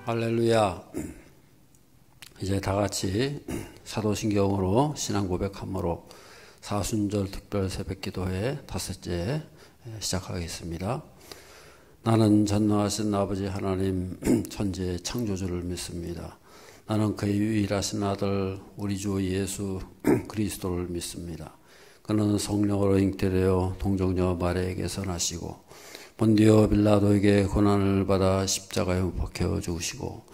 할렐루야. 이제 다 같이 사도신경으로 신앙 고백함으로 사순절 특별 새벽기도회 다섯째 시작하겠습니다. 나는 전능하신 아버지 하나님 천지의 창조주를 믿습니다. 나는 그의 유일하신 아들 우리 주 예수 그리스도를 믿습니다. 그는 성령으로 잉태되어 동정녀 마리아에게서 나시고 본디오 빌라도에게 고난을 받아 십자가에 못 박혀 죽으시고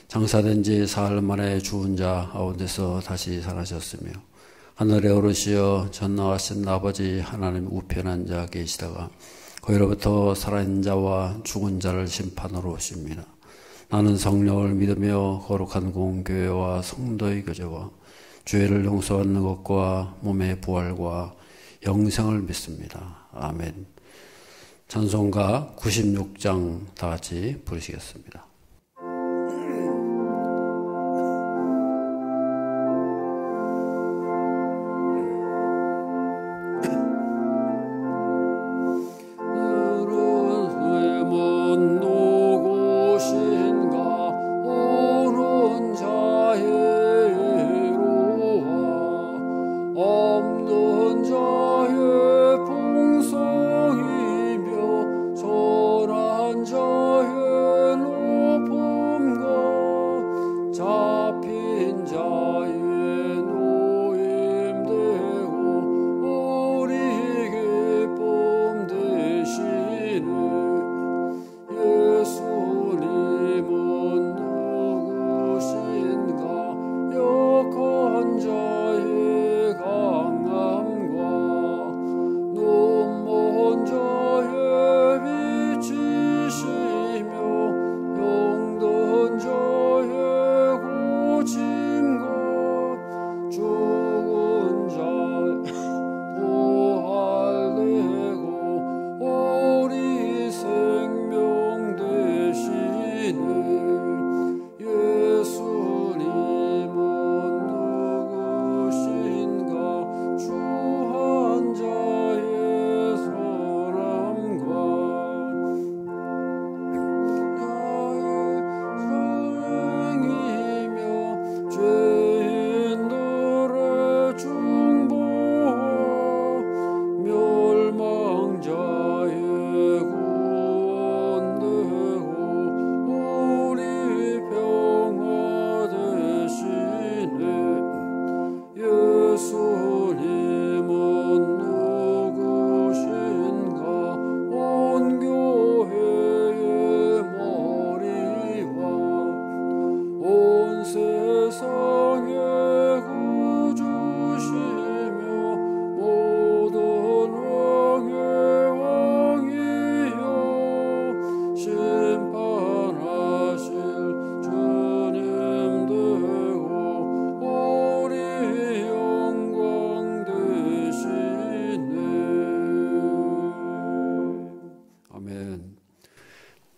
장사된 지 사흘 만에 죽은 자 가운데서 다시 살아셨으며 하늘에 오르시어 전능하신 아버지 하나님 우편에 앉아 계시다가 거기로부터 살아있는 자와 죽은 자를 심판하러 오십니다. 나는 성령을 믿으며 거룩한 공교회와 성도의 교제와 죄를 용서받는 것과 몸의 부활과 영생을 믿습니다. 아멘. 찬송가 96장 다 같이 부르시겠습니다.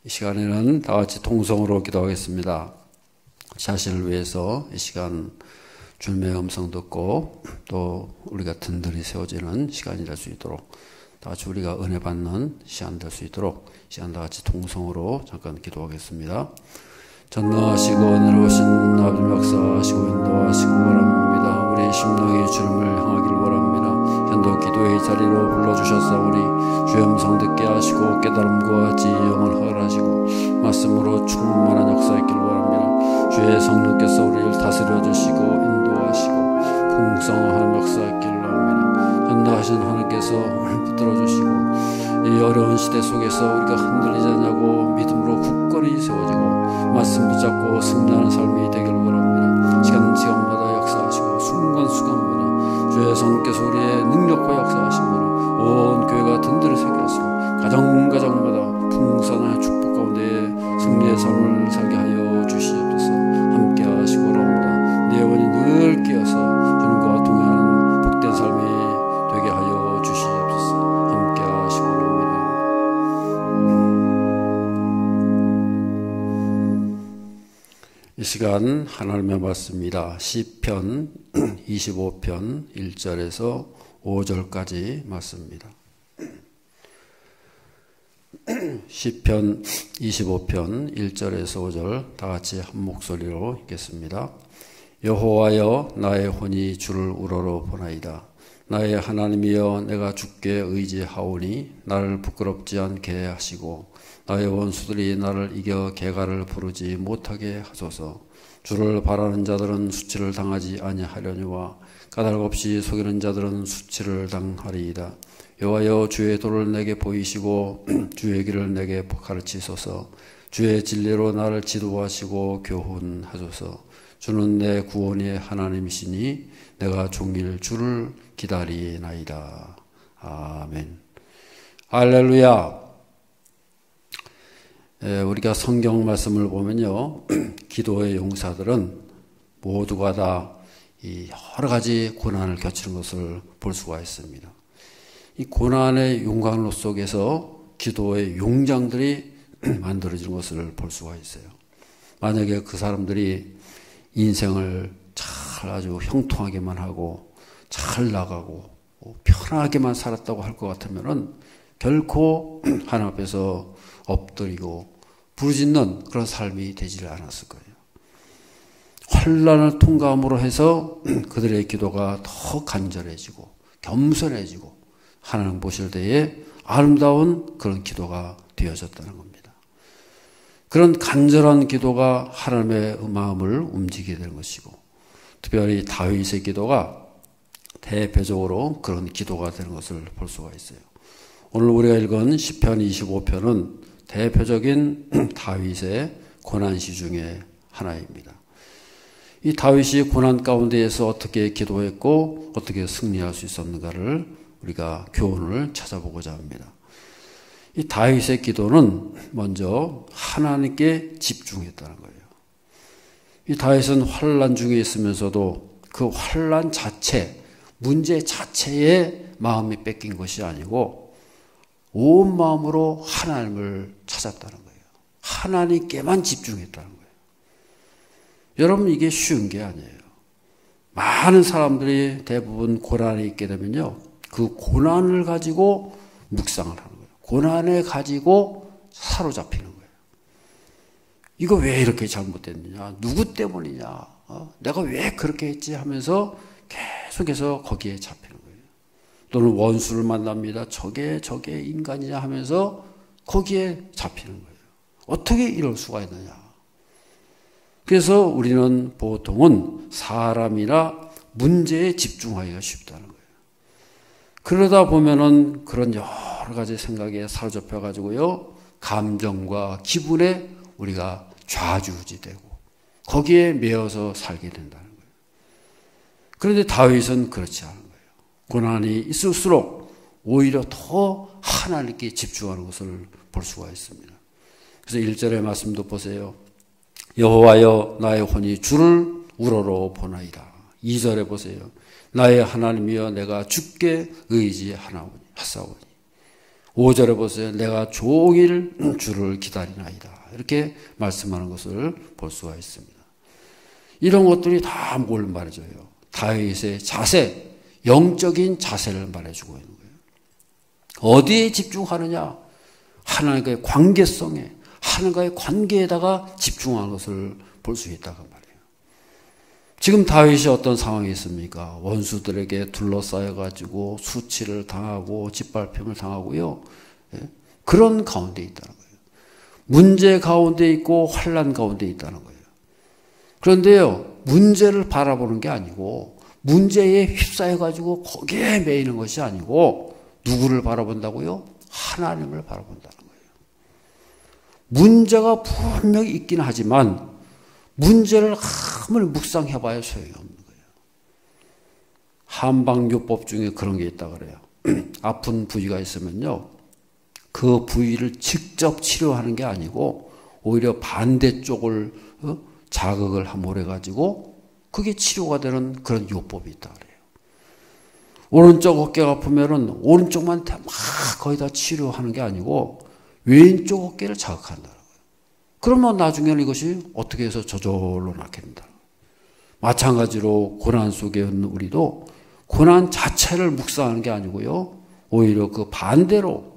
이 시간에는 다 같이 통성으로 기도하겠습니다. 자신을 위해서 이 시간 주님의 음성 듣고 또 우리가 든든히 세워지는 시간이 될 수 있도록 다 같이 우리가 은혜 받는 시간 될 수 있도록 시간 다 같이 통성으로 잠깐 기도하겠습니다. 전능하시고 은혜로우신 아버지 역사하시고 인도하시고 바랍니다. 우리 심령이 주님을 향하기를 바랍니다. 현도 기도의 자리로 불러주셨사오니 주의 음성 듣게 하시고 깨달음과 지혜영을 허락하시고 말씀으로 충만한 역사 있기를 바랍니다. 주의 성령께서 우리를 다스려 주시고 인도하시고 풍성한 역사 있기를 바랍니다. 전능하신 하나님께서 우리를 붙들어 주시고 이 어려운 시대 속에서 우리가 흔들리지 않냐고 믿음으로 굳건히 세워지고 말씀 붙잡고 승리하는 삶이 되기를 바랍니다. 시간마다 역사하시고 순간순간마다 주의 성령께서 우리의 능력과 역사하심으로 온 교회가 든든히 서게 하시고 가정마다 풍성한 축복 가운데 승리의 삶을 살게 하여 주시옵소서. 함께 하시고 바랍니다. 내 영혼이 늘 깨어서 주님과 동행하는 복된 삶이 되게 하여 주시옵소서. 함께 하시고 바랍니다. 이 시간 하나님의 말씀입니다. 시편 25편 1절에서 5절까지 말씀입니다. 시편 25편 1절에서 5절 다 같이 한 목소리로 읽겠습니다. 여호와여 나의 혼이 주를 우러러 보나이다. 나의 하나님이여 내가 주께 의지하오니 나를 부끄럽지 않게 하시고 나의 원수들이 나를 이겨 개가를 부르지 못하게 하소서. 주를 바라는 자들은 수치를 당하지 아니하려니와 까닭없이 속이는 자들은 수치를 당하리이다. 여호와여 주의 도를 내게 보이시고 주의 길을 내게 가르치소서. 주의 진리로 나를 지도하시고 교훈하소서. 주는 내 구원의 하나님이시니 내가 종일 주를 기다리나이다. 아멘. 할렐루야. 우리가 성경 말씀을 보면요, 기도의 용사들은 모두가 다 여러 가지 고난을 겪는 것을 볼 수가 있습니다. 이 고난의 용광로 속에서 기도의 용장들이 만들어지는 것을 볼 수가 있어요. 만약에 그 사람들이 인생을 잘 아주 형통하게만 하고 잘 나가고 편하게만 살았다고 할 것 같으면은 결코 하나님 앞에서 엎드리고 부르짖는 그런 삶이 되지 않았을 거예요. 환난을 통과함으로 해서 그들의 기도가 더 간절해지고 겸손해지고 하나님 보실 때에 아름다운 그런 기도가 되어졌다는 겁니다. 그런 간절한 기도가 하나님의 마음을 움직이게 되는 것이고, 특별히 다윗의 기도가 대표적으로 그런 기도가 되는 것을 볼 수가 있어요. 오늘 우리가 읽은 시편 25편은 대표적인 다윗의 고난시 중에 하나입니다. 이 다윗이 고난 가운데에서 어떻게 기도했고 어떻게 승리할 수 있었는가를 우리가 교훈을 찾아보고자 합니다. 이 다윗의 기도는 먼저 하나님께 집중했다는 거예요. 이 다윗은 환난 중에 있으면서도 그 환난 자체, 문제 자체에 마음이 뺏긴 것이 아니고 온 마음으로 하나님을 찾았다는 거예요. 하나님께만 집중했다는 거예요. 여러분, 이게 쉬운 게 아니에요. 많은 사람들이 대부분 고난이 있게 되면요, 그 고난을 가지고 묵상을 하는 거예요. 고난을 가지고 사로잡히는 거예요. 이거 왜 이렇게 잘못됐느냐? 누구 때문이냐? 내가 왜 그렇게 했지? 하면서 계속해서 거기에 잡히는 거예요. 또는 원수를 만납니다. 저게 인간이냐 하면서 거기에 잡히는 거예요. 어떻게 이럴 수가 있느냐? 그래서 우리는 보통은 사람이나 문제에 집중하기가 쉽다는 거예요. 그러다 보면은 그런 여러 가지 생각에 사로잡혀 가지고요, 감정과 기분에 우리가 좌지우지되고 거기에 매여서 살게 된다는 거예요. 그런데 다윗은 그렇지 않은 거예요. 고난이 있을수록 오히려 더 하나님께 집중하는 것을 볼 수가 있습니다. 그래서 1절의 말씀도 보세요. 여호와여 나의 혼이 주를 우러러 보나이다. 2절에 보세요. 나의 하나님이여 내가 주께 의지하사오니. 5절에 보세요. 내가 종일 주를 기다리나이다. 이렇게 말씀하는 것을 볼 수가 있습니다. 이런 것들이 다 뭘 말해줘요? 다윗의 자세, 영적인 자세를 말해주고 있는 거예요. 어디에 집중하느냐? 하나님과의 관계성에, 하나님과의 관계에다가 집중하는 것을 볼 수 있다고 말이에요. 지금 다윗이 어떤 상황이 있습니까? 원수들에게 둘러싸여가지고 수치를 당하고 짓밟힘을 당하고요. 그런 가운데 있다는 거예요. 문제 가운데 있고 환난 가운데 있다는 거예요. 그런데요, 문제를 바라보는 게 아니고 문제에 휩싸여가지고 거기에 매이는 것이 아니고 누구를 바라본다고요? 하나님을 바라본다는 거예요. 문제가 분명히 있긴 하지만 문제를 아무리 묵상해봐야 소용이 없는 거예요. 한방요법 중에 그런 게 있다 그래요. 아픈 부위가 있으면요, 그 부위를 직접 치료하는 게 아니고 오히려 반대쪽을 자극을 함으로 해가지고 그게 치료가 되는 그런 요법이 있다 그래요. 오른쪽 어깨가 아프면은 오른쪽만 막 거의 다 치료하는 게 아니고 왼쪽 어깨를 자극한다는 거예요. 그러면 나중에는 이것이 어떻게 해서 저절로 낫게 된다. 마찬가지로 고난 속에 있는 우리도 고난 자체를 묵상하는 게 아니고요, 오히려 그 반대로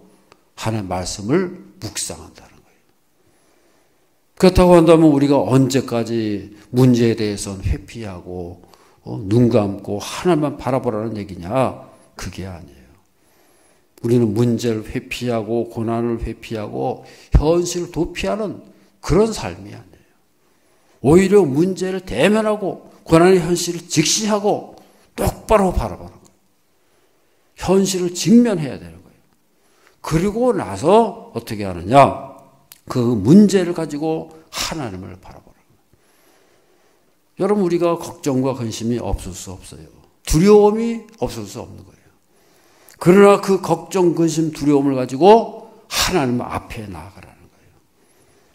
하나님의 말씀을 묵상한다는 거예요. 그렇다고 한다면 우리가 언제까지 문제에 대해서는 회피하고 눈 감고 하나님만 바라보라는 얘기냐? 그게 아니에요. 우리는 문제를 회피하고 고난을 회피하고 현실을 도피하는 그런 삶이 아니에요. 오히려 문제를 대면하고 고난의 현실을 직시하고 똑바로 바라보는 거예요. 현실을 직면해야 되는 거예요. 그리고 나서 어떻게 하느냐? 그 문제를 가지고 하나님을 바라보는 거예요. 여러분, 우리가 걱정과 근심이 없을 수 없어요. 두려움이 없을 수 없는 거예요. 그러나 그 걱정, 근심, 두려움을 가지고 하나님 앞에 나아가라는 거예요.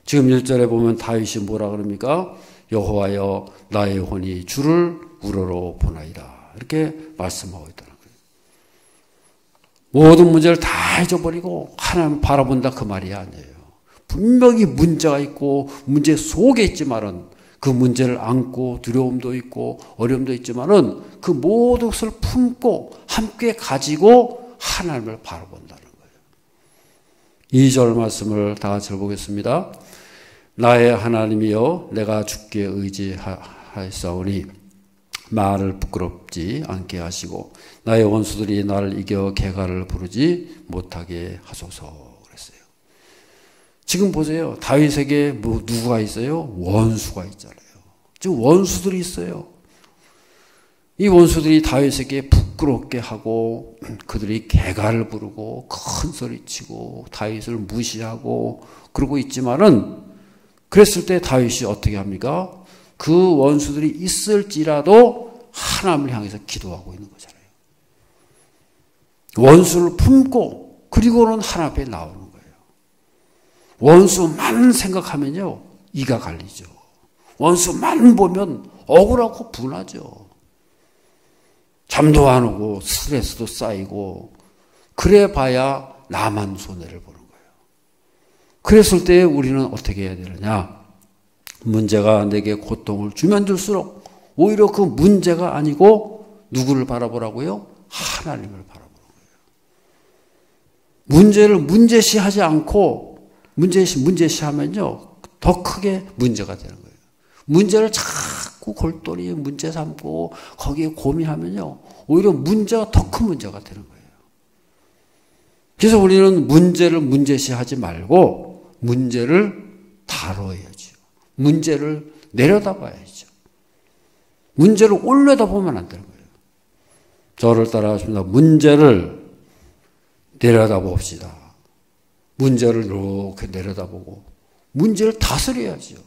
지금 1절에 보면 다윗이 뭐라 그럽니까? 여호와여 나의 혼이 주를 우러러 보나이다. 이렇게 말씀하고 있다는 거예요. 모든 문제를 다 잊어버리고 하나님 바라본다 그 말이 아니에요. 분명히 문제가 있고 문제 속에 있지만은 그 문제를 안고 두려움도 있고 어려움도 있지만은 그 모든 것을 품고 함께 가지고 하나님을 바라본다는 거예요. 2절 말씀을 다 같이 보겠습니다. 나의 하나님이여 내가 주께 의지하였사오니 말을 부끄럽지 않게 하시고 나의 원수들이 나를 이겨 개가를 부르지 못하게 하소서. 지금 보세요. 다윗에게 누구가 있어요? 원수가 있잖아요. 지금 원수들이 있어요. 이 원수들이 다윗에게 부끄럽게 하고 그들이 개가를 부르고 큰 소리치고 다윗을 무시하고 그러고 있지만은 그랬을 때 다윗이 어떻게 합니까? 그 원수들이 있을지라도 하나님을 향해서 기도하고 있는 거잖아요. 원수를 품고 그리고는 하나님 앞에 나오는 거예요. 원수만 생각하면요, 이가 갈리죠. 원수만 보면 억울하고 분하죠. 잠도 안 오고 스트레스도 쌓이고 그래 봐야 나만 손해를 보는 거예요. 그랬을 때 우리는 어떻게 해야 되느냐? 문제가 내게 고통을 주면 줄수록 오히려 그 문제가 아니고 누구를 바라보라고요? 하나님을 바라보는 거예요. 문제를 문제시하지 않고 문제시하면요, 더 크게 문제가 되는 거예요. 문제를 자꾸 골똘히 문제 삼고 거기에 고민하면요, 오히려 문제가 더 큰 문제가 되는 거예요. 그래서 우리는 문제를 문제시하지 말고 문제를 다뤄야죠. 문제를 내려다봐야죠. 문제를 올려다보면 안 되는 거예요. 저를 따라하십니다. 문제를 내려다봅시다. 문제를 이렇게 내려다보고 문제를 다스려야죠.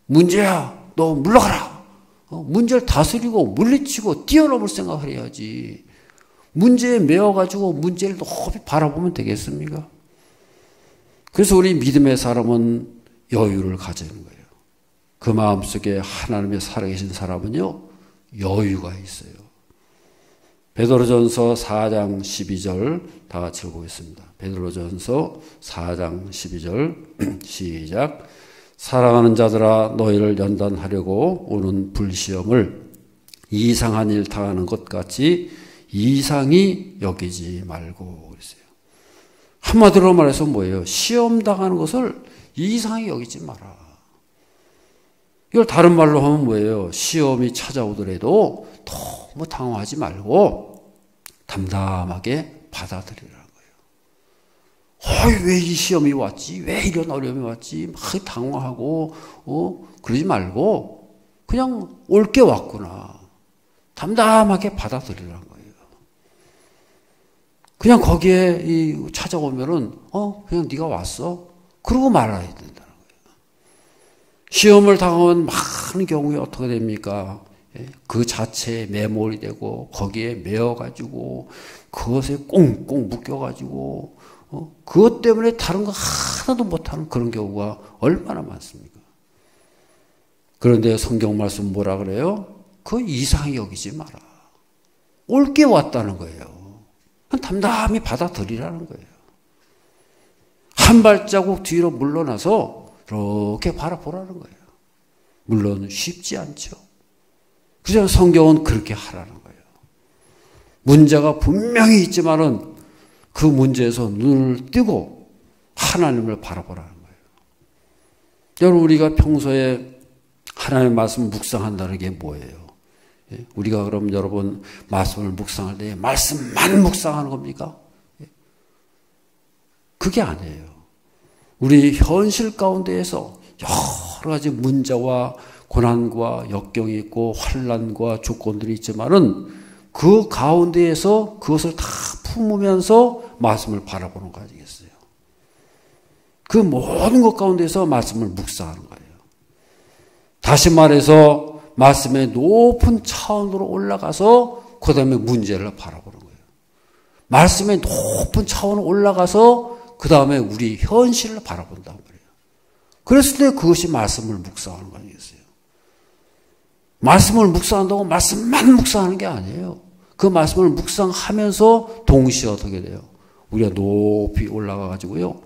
문제야, 너 물러가라. 문제를 다스리고 물리치고 뛰어넘을 생각을 해야지. 문제에 매어가지고 문제를 높이 바라보면 되겠습니까? 그래서 우리 믿음의 사람은 여유를 가지는 거예요. 그 마음속에 하나님의 살아계신 사람은요, 여유가 있어요. 베드로전서 4장 12절 다 같이 보겠습니다. 베드로전서 4장 12절 시작. 사랑하는 자들아 너희를 연단하려고 오는 불시험을 이상한 일 당하는 것 같이 이상히 여기지 말고 그랬어요. 한마디로 말해서 뭐예요? 시험 당하는 것을 이상히 여기지 마라. 이걸 다른 말로 하면 뭐예요? 시험이 찾아오더라도 너무 당황하지 말고 담담하게 받아들이라는 거예요. 왜 이 시험이 왔지? 왜 이런 어려움이 왔지? 막 당황하고 그러지 말고 그냥 올 게 왔구나. 담담하게 받아들이라는 거예요. 그냥 거기에 찾아오면은 그냥 네가 왔어? 그러고 말아야 된다는 거예요. 시험을 당하면 많은 경우에 어떻게 됩니까? 그 자체에 매몰이 되고 거기에 매어가지고 그것에 꽁꽁 묶여가지고 그것 때문에 다른 거 하나도 못하는 그런 경우가 얼마나 많습니까? 그런데 성경 말씀 뭐라 그래요? 그 이상히 여기지 마라. 올 게 왔다는 거예요. 담담히 받아들이라는 거예요. 한 발자국 뒤로 물러나서 이렇게 바라보라는 거예요. 물론 쉽지 않죠. 그래서 성경은 그렇게 하라는 거예요. 문제가 분명히 있지만은 그 문제에서 눈을 뜨고 하나님을 바라보라는 거예요. 여러분, 우리가 평소에 하나님의 말씀을 묵상한다는 게 뭐예요? 우리가 그럼 여러분 말씀을 묵상할 때 말씀만 묵상하는 겁니까? 그게 아니에요. 우리 현실 가운데에서 여러 가지 문제와 고난과 역경이 있고 환난과 조건들이 있지만은 그 가운데에서 그것을 다 품으면서 말씀을 바라보는 거 아니겠어요? 그 모든 것 가운데서 말씀을 묵상하는 거예요. 다시 말해서 말씀의 높은 차원으로 올라가서 그 다음에 문제를 바라보는 거예요. 말씀의 높은 차원으로 올라가서 그 다음에 우리 현실을 바라본단 말이에요. 그랬을 때 그것이 말씀을 묵상하는 거 아니겠어요? 말씀을 묵상한다고 말씀만 묵상하는 게 아니에요. 그 말씀을 묵상하면서 동시에 어떻게 돼요? 우리가 높이 올라가 가지고요.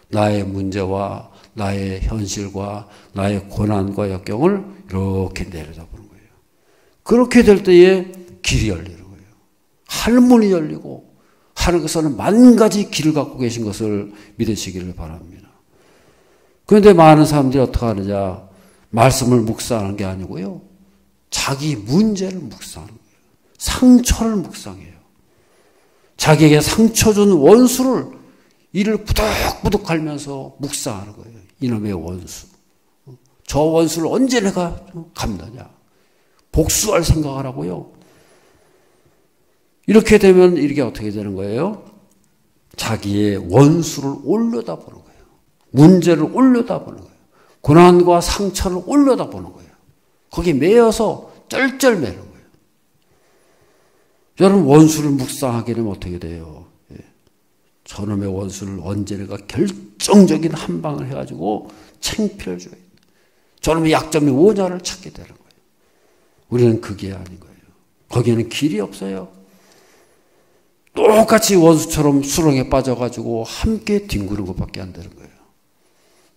나의 문제와 나의 현실과 나의 고난과 역경을 이렇게 내려다보는 거예요. 그렇게 될 때에 길이 열리는 거예요. 하늘문이 열리고 하나님께서는 만 가지 길을 갖고 계신 것을 믿으시기를 바랍니다. 그런데 많은 사람들이 어떻게 하느냐? 말씀을 묵상하는 게 아니고요. 자기 문제를 묵상하는 거예요. 상처를 묵상해요. 자기에게 상처 준 원수를 이를 부득부득 갈면서 묵상하는 거예요. 이놈의 원수. 저 원수를 언제 내가 갚느냐. 복수할 생각을 하고요. 이렇게 되면 이게 어떻게 되는 거예요? 자기의 원수를 올려다보는 거예요. 문제를 올려다보는 거예요. 고난과 상처를 올려다보는 거예요. 거기에 매여서 쩔쩔매는 거예요. 여러분, 원수를 묵상하게 되면 어떻게 돼요? 저놈의 원수를 언제 내가 결정적인 한 방을 해가지고 창피를 줘야 돼. 저놈의 약점이 뭐냐를 찾게 되는 거예요. 우리는 그게 아닌 거예요. 거기에는 길이 없어요. 똑같이 원수처럼 수렁에 빠져가지고 함께 뒹구는 것밖에 안 되는 거예요.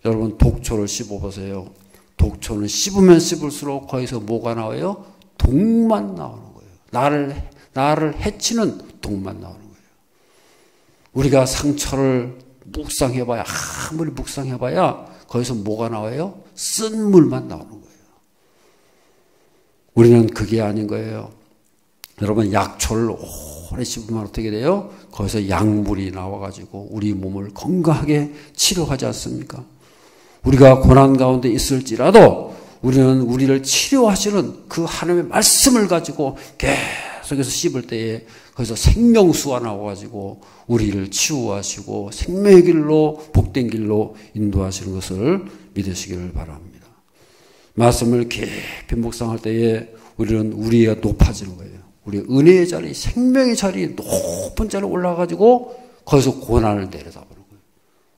여러분, 독초를 씹어보세요. 독초는 씹으면 씹을수록 거기서 뭐가 나와요? 독만 나오는 거예요. 나를 해치는 독만 나오는 거예요. 우리가 상처를 묵상해봐야, 아무리 묵상해봐야 거기서 뭐가 나와요? 쓴 물만 나오는 거예요. 우리는 그게 아닌 거예요. 여러분, 약초를 오래 씹으면 어떻게 돼요? 거기서 약물이 나와가지고 우리 몸을 건강하게 치료하지 않습니까? 우리가 고난 가운데 있을지라도 우리는 우리를 치료하시는 그 하나님의 말씀을 가지고 계속해서 씹을 때에 거기서 생명수가 나와가지고 우리를 치유하시고 생명의 길로 복된 길로 인도하시는 것을 믿으시기를 바랍니다. 말씀을 깊이 묵상할 때에 우리는 우리가 높아지는 거예요. 우리 은혜의 자리, 생명의 자리, 높은 자리에 올라가가지고 거기서 고난을 내려다보는 거예요.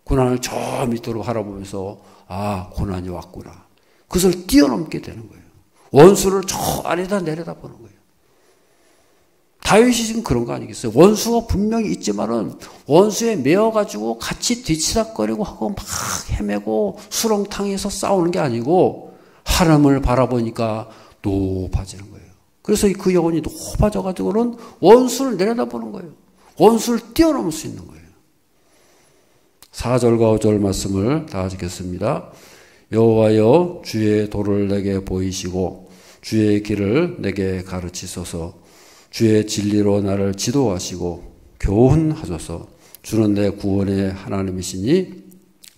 고난을 저 밑으로 바라보면서 아, 고난이 왔구나. 그것을 뛰어넘게 되는 거예요. 원수를 저 아래다 내려다보는 거예요. 다윗이 지금 그런 거 아니겠어요? 원수가 분명히 있지만은 원수에 매어가지고 같이 뒤치닥거리고 하고 막 헤매고 수렁탕에서 싸우는 게 아니고 하나님을 바라보니까 높아지는 거예요. 그래서 그 영혼이 높아져가지고는 원수를 내려다보는 거예요. 원수를 뛰어넘을 수 있는 거예요. 4절과 5절 말씀을 다 읽겠습니다. 여호와여, 주의 도를 내게 보이시고 주의 길을 내게 가르치소서. 주의 진리로 나를 지도하시고 교훈하소서. 주는 내 구원의 하나님이시니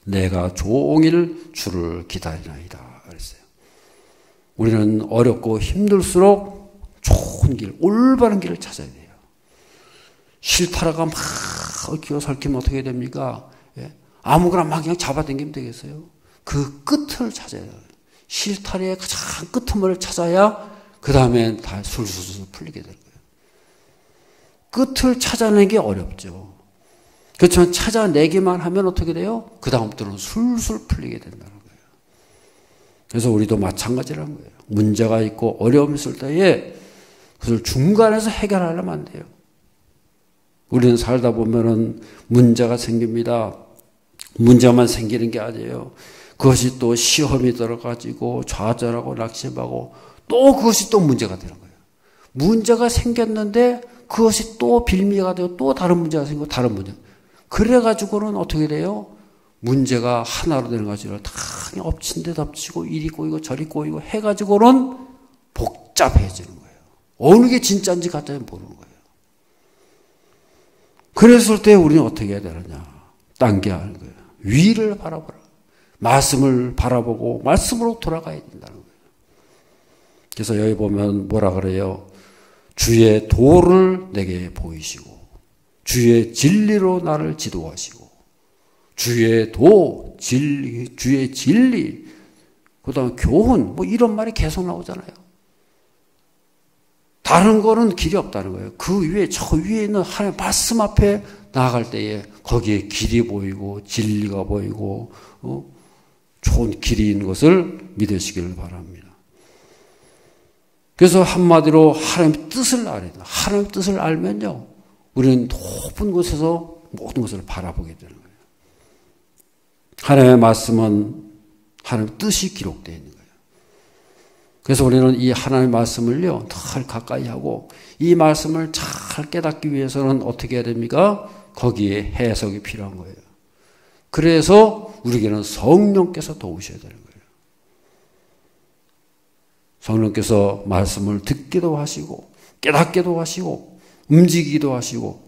내가 종일 주를 기다리나이다. 그랬어요. 우리는 어렵고 힘들수록 좋은 길, 올바른 길을 찾아야 돼요. 싫다라가 막 얽히고 설키면 어떻게 됩니까? 예? 아무거나 막 그냥 잡아당기면 되겠어요? 그 끝을 찾아야 돼요. 실타리의 가장 끄트머리를 찾아야 그 다음엔 다 술술술 풀리게 되는 거예요. 끝을 찾아내기 어렵죠. 그렇지만 찾아내기만 하면 어떻게 돼요? 그 다음부터는 술술 풀리게 된다는 거예요. 그래서 우리도 마찬가지라는 거예요. 문제가 있고 어려움이 있을 때에 그것을 중간에서 해결하려면 안 돼요. 우리는 살다 보면은 문제가 생깁니다. 문제만 생기는 게 아니에요. 그것이 또 시험이 들어가지고 좌절하고 낙심하고 또 그것이 또 문제가 되는 거예요. 문제가 생겼는데 그것이 또 빌미가 되고 또 다른 문제가 생기고 다른 문제. 그래가지고는 어떻게 돼요? 문제가 하나로 되는 것이 아니라 다 그냥 엎친 데 덮치고 이리 꼬이고 저리 꼬이고 해가지고는 복잡해지는 거예요. 어느 게 진짜인지 가짜인지 모르는 거예요. 그랬을 때 우리는 어떻게 해야 되느냐. 당겨야 하는 거예요. 위를 바라보라. 말씀을 바라보고 말씀으로 돌아가야 된다는 거예요. 그래서 여기 보면 뭐라 그래요? 주의 도를 내게 보이시고 주의 진리로 나를 지도하시고 주의 도, 진리, 주의 진리, 그 다음에 교훈, 뭐 이런 말이 계속 나오잖아요. 다른 거는 길이 없다는 거예요. 그 위에, 저 위에 있는 하나님의 말씀 앞에 나아갈 때에 거기에 길이 보이고 진리가 보이고 좋은 길이 있는 것을 믿으시기를 바랍니다. 그래서 한마디로 하나님의 뜻을 알아야 돼요. 하나님의 뜻을 알면요, 우리는 높은 곳에서 모든 것을 바라보게 되는 거예요. 하나님의 말씀은 하나님의 뜻이 기록되어 있는 거예요. 그래서 우리는 이 하나님의 말씀을요, 더 가까이 하고 이 말씀을 잘 깨닫기 위해서는 어떻게 해야 됩니까? 거기에 해석이 필요한 거예요. 그래서 우리에게는 성령께서 도우셔야 되는 거예요. 성령께서 말씀을 듣기도 하시고 깨닫기도 하시고 움직이기도 하시고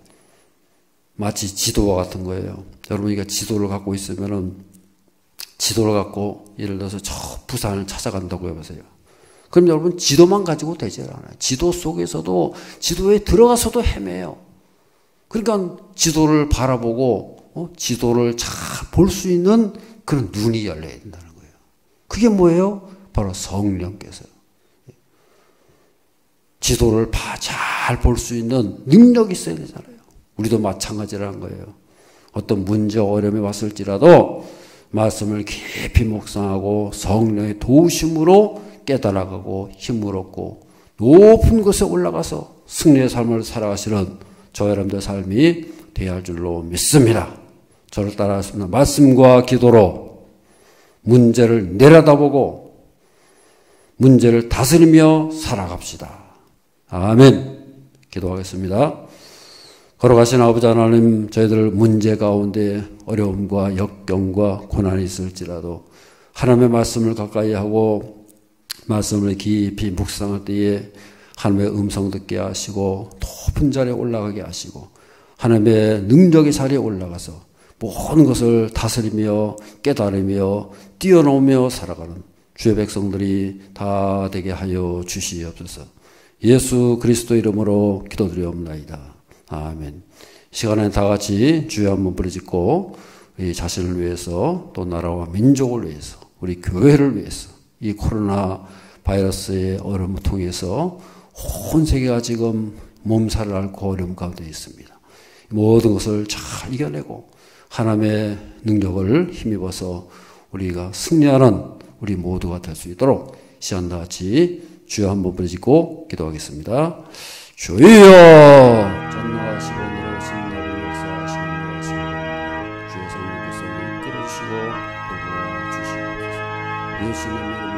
마치 지도와 같은 거예요. 여러분이가 지도를 갖고 있으면은 지도를 갖고 예를 들어서 저 부산을 찾아간다고 해보세요. 그럼 여러분 지도만 가지고 되지 않아요. 지도 속에서도 지도에 들어가서도 헤매요. 그러니까 지도를 바라보고 지도를 잘 볼 수 있는 그런 눈이 열려야 된다는 거예요. 그게 뭐예요? 바로 성령께서요. 지도를 잘 볼 수 있는 능력이 있어야 되잖아요. 우리도 마찬가지라는 거예요. 어떤 문제, 어려움이 왔을지라도 말씀을 깊이 묵상하고 성령의 도우심으로 깨달아가고 힘을 얻고 높은 곳에 올라가서 승리의 삶을 살아가시는 저 여러분들 삶이 되어야 할 줄로 믿습니다. 저를 따라하시는 말씀과 기도로 문제를 내려다보고 문제를 다스리며 살아갑시다. 아멘. 기도하겠습니다. 걸어가신 아버지 하나님, 저희들 문제 가운데 어려움과 역경과 고난이 있을지라도 하나님의 말씀을 가까이 하고 말씀을 깊이 묵상할 때에 하나님의 음성 듣게 하시고 높은 자리에 올라가게 하시고 하나님의 능력의 자리에 올라가서 모든 것을 다스리며 깨달으며 뛰어넘으며 살아가는 주의 백성들이 다 되게 하여 주시옵소서. 예수 그리스도 이름으로 기도드리옵나이다. 아멘. 시간에 다 같이 주여 한번 부르짖고 우리 자신을 위해서 또 나라와 민족을 위해서 우리 교회를 위해서 이 코로나 바이러스의 어려움을 통해서 온 세계가 지금 몸살을 앓고 어려움 가운데 있습니다. 모든 것을 잘 이겨내고 하나님의 능력을 힘입어서 우리가 승리하는 우리 모두가 될 수 있도록 시간 다 같이 주여 한번 부르짖고 기도하겠습니다. 주여 전능하시고 늘어오신 나를 역사하시는 것을 주의 성령께서 이끌어주시고 돌보아 주시옵소서. 예수님의